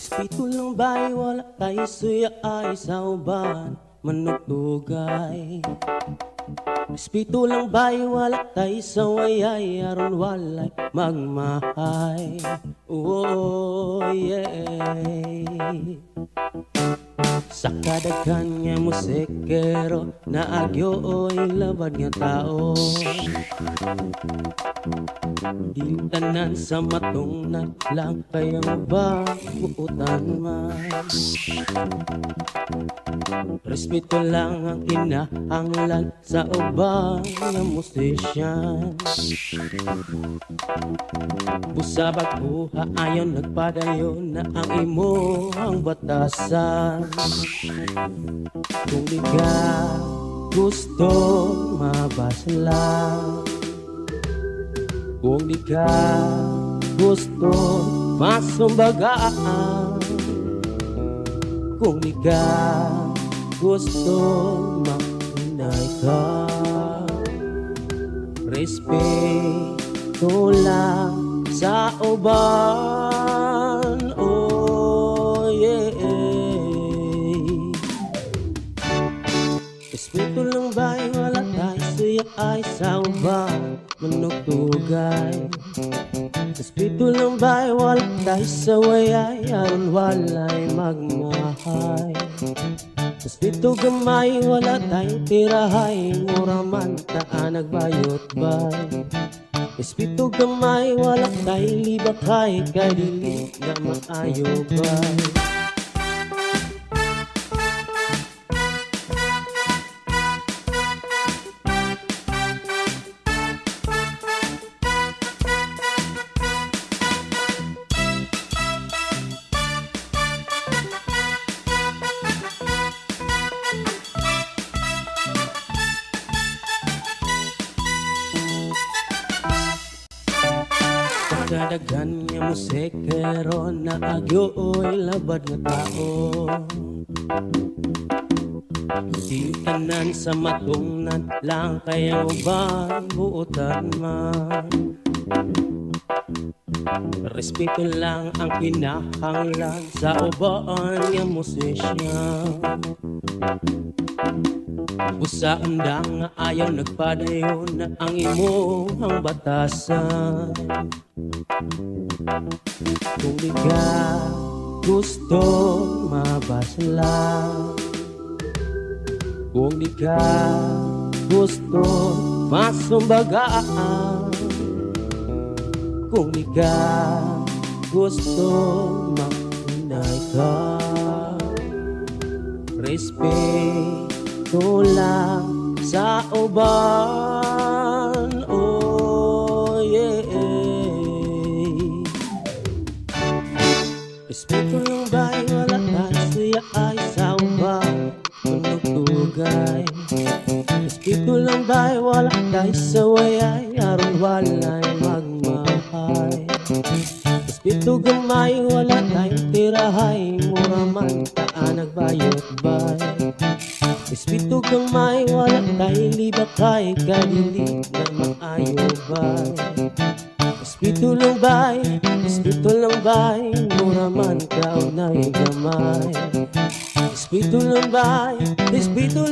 Espiritu lang ba'y wala tayo suya ay sa uban manutugay. Espiritu lang ba'y wala tayo sa wayay aron walay magmahay. Oh yeah. Sa kadaghan nga musikero na agyo oy labad nga tao. Di tanan sa matungnan lang kayang bagutan man. Respeto lang ang kinahanglan sa ubang nga musisyan. Busabag buha ayon nagpadayon na ang imo ang batasan. Kung di ka gusto mabasa lang, kung di ka gusto masumbagaan, kung di ka gusto makinay ka, respeto lang sa uban. Oh yeah. Espiritu lang ba'y wala tayo suya ay sa uban manugtugay. Espiritu lang ba'y wala tayo sa wayay aron walay magmahay. Espiritu gamay wala tayong tirahay mura man taan nagbayot bay. Espiritu gamay wala tayong libakay kay dili nga maayo bay. Kadaghan nga musikero na agyo oy labad nga tao. Di tanan sa matungnan lang kaya ubang buotan man. Respeto lang ang kinahanglan sa ubaan nga musisyan. Busa undang nga ayaw nagpadayon na ang imo ang batasan. Kung di ka gusto mabasa lang, kung di ka gusto masumbagaan, kung di ka gusto makinay ka, respeto lang sa uban. Oh yeah. Respeto lang ba'y wala tayo suya ay sa uban manugtugay. Respeto lang ba'y wala tayo sa wayay aron walay magmahay. Espiritu gamay wala tayong tirahay mura man taan nagbayot bay. Espiritu gamay wala tayong libakay kay dili na maayo bay. Espiritu lang bay mura man kaunay gamay. Espiritu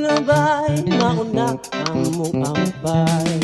lang bay mauna ang mong ampay.